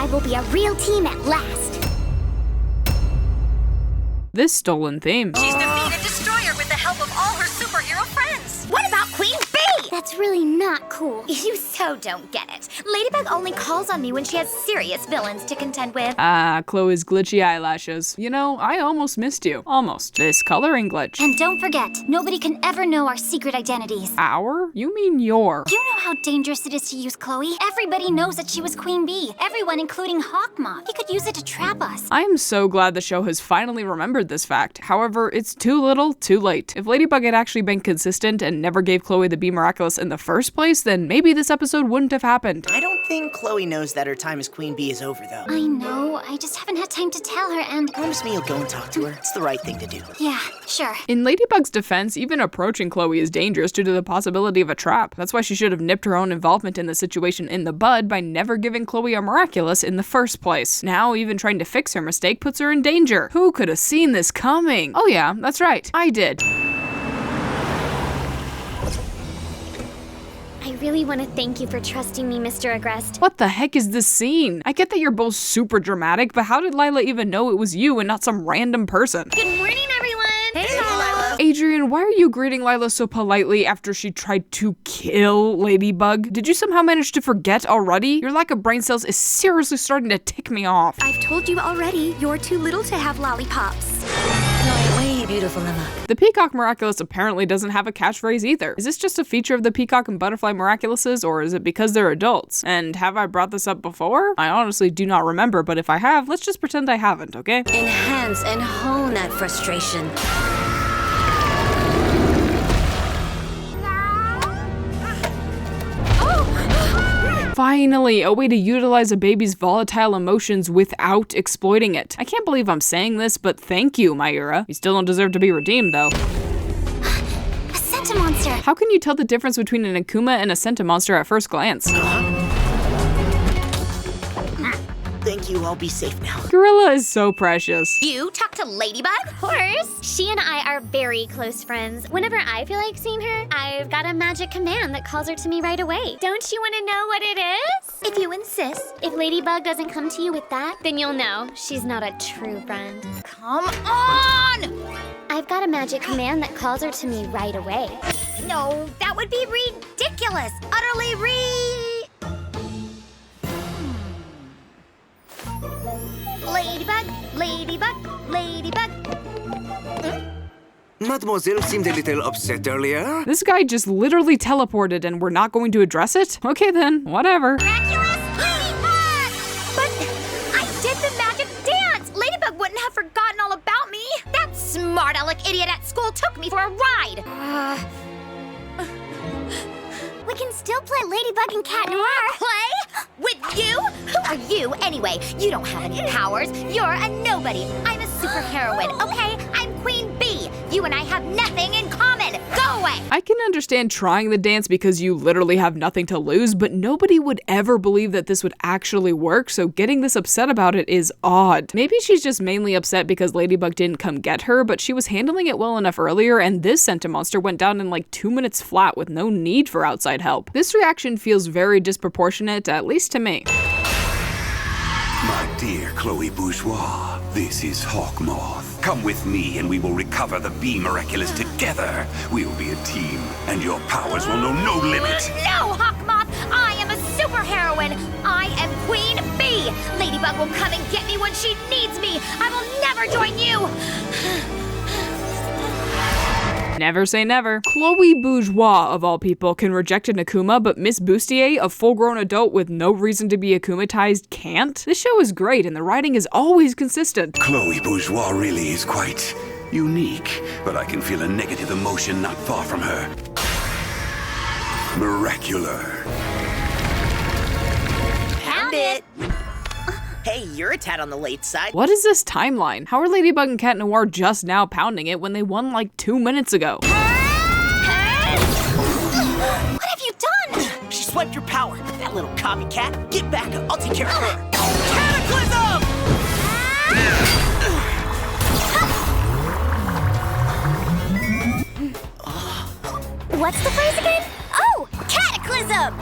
I will be a real team at last. This stolen theme. She's defeated Destroyer with the help of all her superhero friends. What about Queen Bee? That's really not cool. You so don't get it. Ladybug only calls on me when she has serious villains to contend with. Ah, Chloe's glitchy eyelashes. You know, I almost missed you. Almost. This coloring glitch. And don't forget, nobody can ever know our secret identities. Our? You mean your? You know how dangerous it is to use Chloe? Everybody knows that she was Queen Bee. Everyone, including Hawk Moth. He could use it to trap us. I am so glad the show has finally remembered this fact. However, it's too little, too late. If Ladybug had actually been consistent and never gave Chloe the Be Miraculous in the first place, then maybe this episode wouldn't have happened. I don't think Chloe knows that her time as Queen Bee is over, though. I know, I just haven't had time to tell her and... Promise me you'll go and talk to her. It's the right thing to do. Yeah, sure. In Ladybug's defense, even approaching Chloe is dangerous due to the possibility of a trap. That's why she should have nipped her own involvement in the situation in the bud by never giving Chloe a Miraculous in the first place. Now, even trying to fix her mistake puts her in danger. Who could have seen this coming? Oh yeah, that's right, I did. I really want to thank you for trusting me, Mr. Agrest. What the heck is this scene? I get that you're both super dramatic, but how did Lila even know it was you and not some random person? Good morning, everyone! Hey, Lila! Adrian, why are you greeting Lila so politely after she tried to kill Ladybug? Did you somehow manage to forget already? Your lack of brain cells is seriously starting to tick me off. I've told you already, you're too little to have lollipops. Go away, beautiful Emma. The Peacock Miraculous apparently doesn't have a catchphrase either. Is this just a feature of the Peacock and Butterfly Miraculouses, or is it because they're adults? And have I brought this up before? I honestly do not remember, but if I have, let's just pretend I haven't, okay? Enhance and hone that frustration. Finally, a way to utilize a baby's volatile emotions without exploiting it. I can't believe I'm saying this, but thank you, Mayura. You still don't deserve to be redeemed, though. A Sentimonster! How can you tell the difference between an Akuma and a Sentimonster at first glance? Thank you, I'll be safe now. Gorilla is so precious. You talk to Ladybug? Of course. She and I are very close friends. Whenever I feel like seeing her, I've got a magic command that calls her to me right away. Don't you want to know what it is? If you insist. If Ladybug doesn't come to you with that, then you'll know she's not a true friend. Come on! I've got a magic command that calls her to me right away. No, that would be ridiculous. Utterly Ladybug, Ladybug, Ladybug. Mademoiselle seemed a little upset earlier. This guy just literally teleported and we're not going to address it? Okay then, whatever. Miraculous Ladybug! But I did the magic dance! Ladybug wouldn't have forgotten all about me. That smart aleck idiot at school took me for a ride. We can still play Ladybug and Cat Noir. Play? With you? Who are you, anyway? You don't have any powers. You're a nobody. I'm a superheroine, okay? I'm Queen Bee. You and I have nothing in common. Go away! I can understand trying the dance because you literally have nothing to lose, but nobody would ever believe that this would actually work, so getting this upset about it is odd. Maybe she's just mainly upset because Ladybug didn't come get her, but she was handling it well enough earlier, and this Sentimonster went down in like 2 minutes flat with no need for outside help. This reaction feels very disproportionate, at least to me. My dear Chloe Bourgeois, this is Hawk Moth. Come with me and we will recover the Be Miraculous together. We will be a team, and your powers will know no limit. No, Hawk Moth! I am a superheroine! I am Queen Bee! Ladybug will come and get me when she needs me! I will never join you! Never say never. Chloe Bourgeois, of all people, can reject an Akuma, but Miss Bustier, a full-grown adult with no reason to be Akumatized, can't? This show is great, and the writing is always consistent. Chloe Bourgeois really is quite unique, but I can feel a negative emotion not far from her. Miraculer. Pound it! Hey, you're a tad on the late side. What is this timeline? How are Ladybug and Cat Noir just now pounding it when they won like 2 minutes ago? What have you done? She swiped your power. That little copycat. Get back up. I'll take care of her. Cataclysm! What's the phrase again? Oh, cataclysm!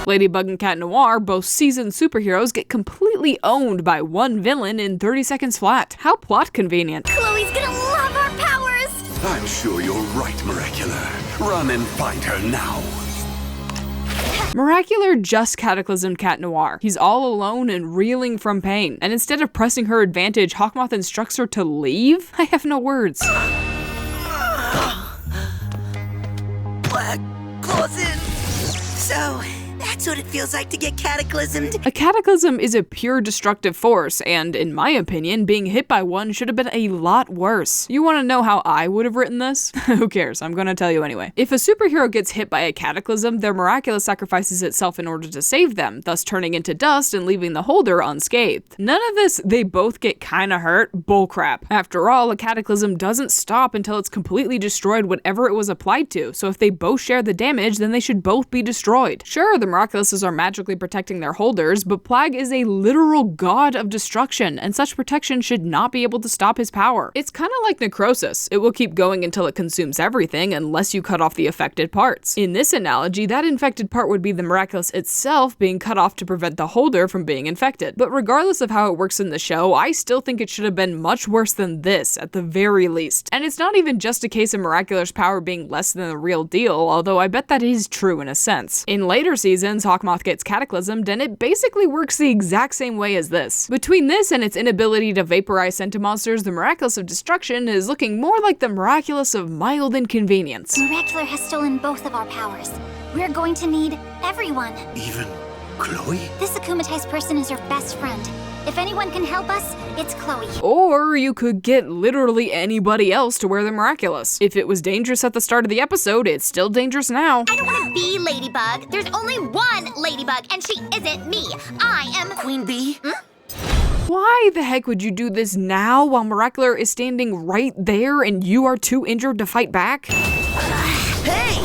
Ladybug and Cat Noir, both seasoned superheroes, get completely owned by one villain in 30 seconds flat. How plot convenient. Chloe's gonna love our powers! I'm sure you're right, Miraculer. Run and find her now. Miraculer just cataclysmed Cat Noir. He's all alone and reeling from pain. And instead of pressing her advantage, Hawk Moth instructs her to leave? I have no words. Black claws in. So, that's what it feels like to get cataclysmed. A cataclysm is a pure destructive force, and in my opinion, being hit by one should have been a lot worse. You want to know how I would have written this? Who cares? I'm gonna tell you anyway. If a superhero gets hit by a cataclysm, their Miraculous sacrifices itself in order to save them, thus turning into dust and leaving the holder unscathed. None of this, they both get kinda hurt, bullcrap. After all, a cataclysm doesn't stop until it's completely destroyed whatever it was applied to, so if they both share the damage, then they should both be destroyed. Sure, the Miraculouses are magically protecting their holders, but Plague is a literal god of destruction, and such protection should not be able to stop his power. It's kinda like necrosis. It will keep going until it consumes everything, unless you cut off the affected parts. In this analogy, that infected part would be the Miraculous itself being cut off to prevent the holder from being infected. But regardless of how it works in the show, I still think it should have been much worse than this, at the very least. And it's not even just a case of Miraculer's power being less than the real deal, although I bet that is true in a sense. In later seasons, Hawk Moth gets cataclysmed, and it basically works the exact same way as this. Between this and its inability to vaporize Centimonsters, the Miraculous of Destruction is looking more like the Miraculous of mild inconvenience. Miraculer has stolen both of our powers. We're going to need everyone. Even Chloe? This akumatized person is her best friend. If anyone can help us, it's Chloe. Or you could get literally anybody else to wear the Miraculous. If it was dangerous at the start of the episode, it's still dangerous now. I don't want to be Ladybug. There's only one Ladybug, and she isn't me. I am Queen Bee? Why the heck would you do this now while Miraculer is standing right there and you are too injured to fight back? Hey!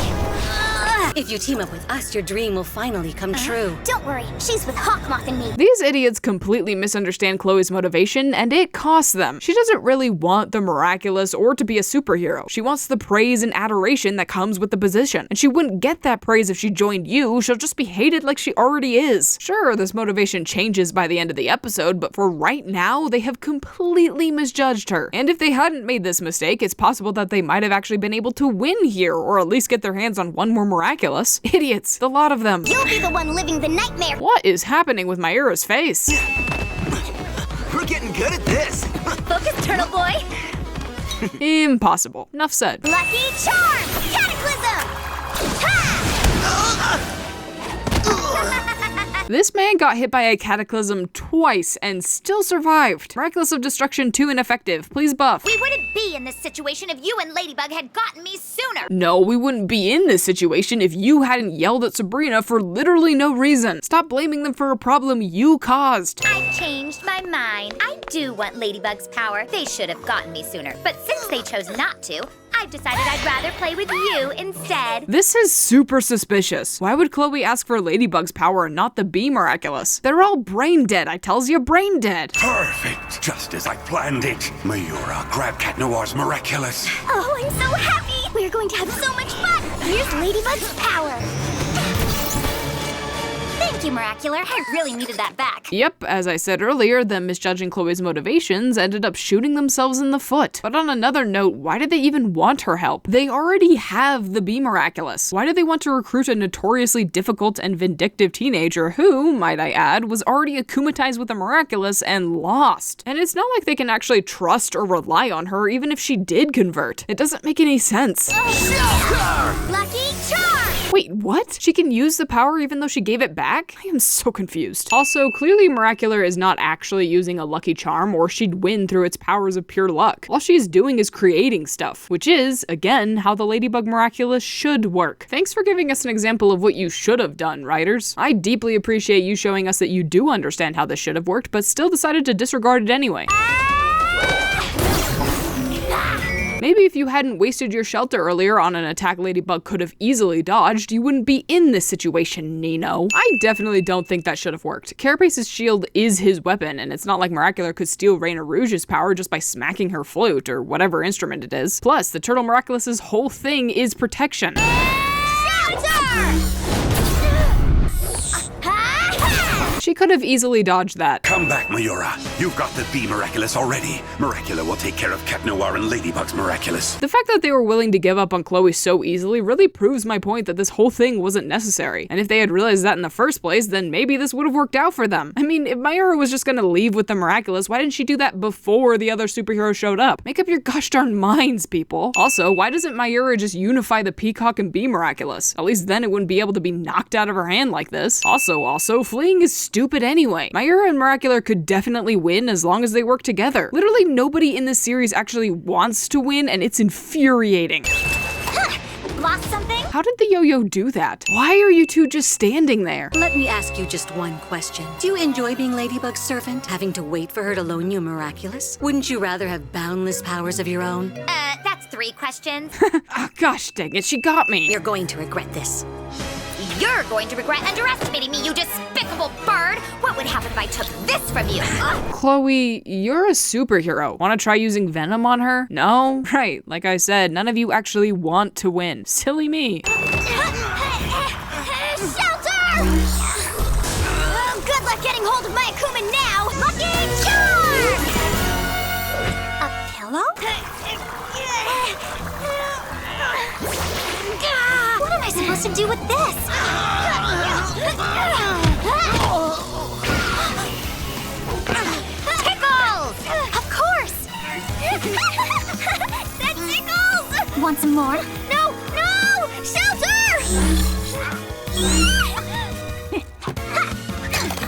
If you team up with us, your dream will finally come true. Don't worry, she's with Hawk Moth and me. These idiots completely misunderstand Chloe's motivation, and it costs them. She doesn't really want the Miraculous or to be a superhero. She wants the praise and adoration that comes with the position. And she wouldn't get that praise if she joined you. She'll just be hated like she already is. Sure, this motivation changes by the end of the episode, but for right now, they have completely misjudged her. And if they hadn't made this mistake, it's possible that they might have actually been able to win here, or at least get their hands on one more Miraculous. Idiots, the lot of them. You'll be the one living the nightmare. What is happening with Myra's face? We're getting good at this. Focus, Turtle Boy. Impossible. Enough said. Lucky Charm! Cataclysm! This man got hit by a cataclysm twice and still survived. Miraculous of Destruction 2 Ineffective. Please buff. We wouldn't be in this situation if you and Ladybug had gotten me sooner. No, we wouldn't be in this situation if you hadn't yelled at Sabrina for literally no reason. Stop blaming them for a problem you caused. I've changed my mind. I do want Ladybug's power. They should have gotten me sooner. But since they chose not to, I've decided I'd rather play with you instead. This is super suspicious. Why would Chloe ask for Ladybug's power and not the Bee Miraculous? They're all brain dead, I tells you, brain dead. Perfect. Just as I planned it. Mayura, grab Cat Noir's Miraculous. Oh, I'm so happy! We're going to have so much fun! Here's Ladybug's power! Thank you, Miraculer. I really needed that back. Yep, as I said earlier, them misjudging Chloe's motivations ended up shooting themselves in the foot. But on another note, why did they even want her help? They already have the Bee Miraculous. Why do they want to recruit a notoriously difficult and vindictive teenager who, might I add, was already akumatized with the Miraculous and lost? And it's not like they can actually trust or rely on her even if she did convert. It doesn't make any sense. Lucky Charm! Wait, what? She can use the power even though she gave it back? I am so confused. Also, clearly Miraculer is not actually using a lucky charm, or she'd win through its powers of pure luck. All she's doing is creating stuff, which is, again, how the Ladybug Miraculous should work. Thanks for giving us an example of what you should have done, writers. I deeply appreciate you showing us that you do understand how this should have worked, but still decided to disregard it anyway. Maybe if you hadn't wasted your shelter earlier on an attack Ladybug could have easily dodged, you wouldn't be in this situation, Nino. I definitely don't think that should have worked. Carapace's shield is his weapon, and it's not like Miraculer could steal Reina Rouge's power just by smacking her flute, or whatever instrument it is. Plus, the Turtle Miraculous's whole thing is protection. She could have easily dodged that. Come back, Mayura. You've got the Be Miraculous already. Miraculer will take care of Cat Noir and Ladybug's Miraculous. The fact that they were willing to give up on Chloé so easily really proves my point that this whole thing wasn't necessary. And if they had realized that in the first place, then maybe this would have worked out for them. I mean, if Mayura was just gonna leave with the Miraculous, why didn't she do that before the other superheroes showed up? Make up your gosh darn minds, people. Also, why doesn't Mayura just unify the Peacock and be Miraculous? At least then it wouldn't be able to be knocked out of her hand like this. Also, fleeing is stupid anyway. Mayura and Miraculer could definitely win as long as they work together. Literally nobody in this series actually wants to win, and it's infuriating. Lost something? How did the yo-yo do that? Why are you two just standing there? Let me ask you just one question. Do you enjoy being Ladybug's servant? Having to wait for her to loan you Miraculous? Wouldn't you rather have boundless powers of your own? That's 3 questions. Oh, gosh dang it, she got me. You're going to regret this. You're going to regret underestimating me, you despicable bird! What would happen if I took this from you? Chloé, you're a superhero. Want to try using venom on her? No? Right, like I said, none of you actually want to win. Silly me. Shelter! Good luck getting hold of my Akuma now! Lucky charm! A pillow? What am I supposed to do with this? Tickles! Of course! That tickles! Want some more? No! No! Shelter!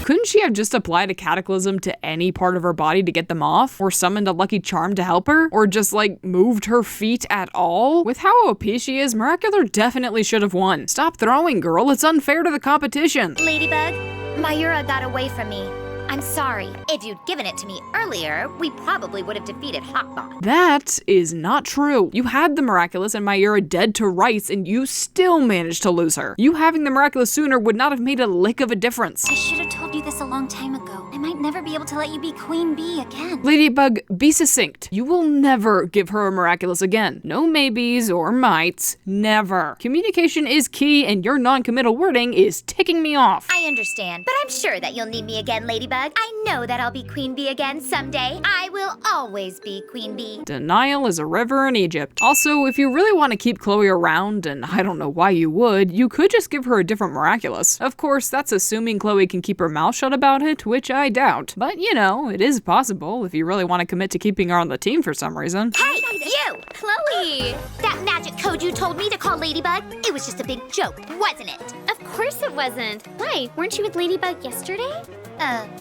Couldn't she have just applied a cataclysm to any part of her body to get them off? Or summoned a lucky charm to help her? Or just like moved her feet at all? With how OP she is, Miraculer definitely should have won. Stop throwing, girl. It's unfair to the competition. Ladybug, Mayura got away from me. I'm sorry. If you'd given it to me earlier, we probably would have defeated Hawk Moth. That is not true. You had the Miraculous and Mayura dead to rights, and you still managed to lose her. You having the Miraculous sooner would not have made a lick of a difference. I should have told you this a long time ago. I might never be able to let you be Queen Bee again. Ladybug, be succinct. You will never give her a Miraculous again. No maybes or mights. Never. Communication is key, and your non-committal wording is ticking me off. I understand, but I'm sure that you'll need me again, Ladybug. I know that I'll be Queen Bee again someday. I will always be Queen Bee. Denial is a river in Egypt. Also, if you really want to keep Chloé around, and I don't know why you would, you could just give her a different Miraculous. Of course, that's assuming Chloé can keep her mouth shut about it, which I doubt. But, you know, it is possible if you really want to commit to keeping her on the team for some reason. Hey, you! Chloé! That magic code you told me to call Ladybug, it was just a big joke, wasn't it? Of course it wasn't. Why? Weren't you with Ladybug yesterday?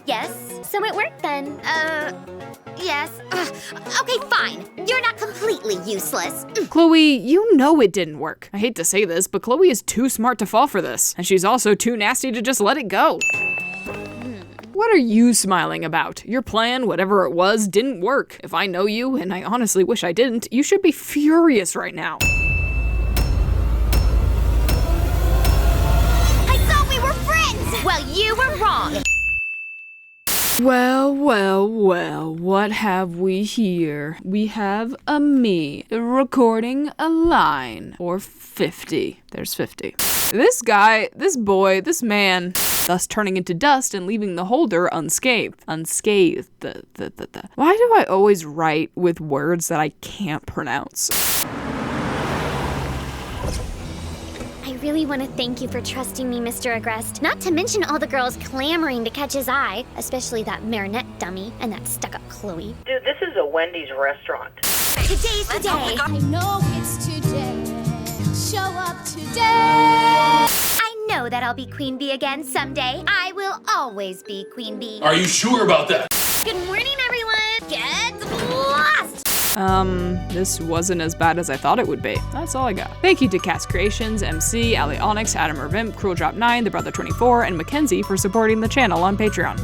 Yes. So it worked then. Yes. Okay, fine. You're not completely useless. Chloé, you know it didn't work. I hate to say this, but Chloé is too smart to fall for this. And she's also too nasty to just let it go. What are you smiling about? Your plan, whatever it was, didn't work. If I know you, and I honestly wish I didn't, you should be furious right now. I thought we were friends! Well, you were wrong. Well, what have we here? We have a me recording a line. Or 50. There's 50. This guy, this boy, this man, thus turning into dust and leaving the holder unscathed. Unscathed. Why do I always write with words that I can't pronounce? I really want to thank you for trusting me, Mr. Agrest. Not to mention all the girls clamoring to catch his eye, especially that Marinette dummy and that stuck-up Chloé. Dude, this is a Wendy's restaurant. Today's the day. I know it's today. Show up today. I know that I'll be Queen Bee again someday. I will always be Queen Bee. Are you sure about that? Good morning, everyone. Get lost. This wasn't as bad as I thought it would be. That's all I got. Thank you to KassKreations, MC, Allie Onyx, Adamervinp, Cruel Drop 9, The Brother 24, and Mckenzie for supporting the channel on Patreon.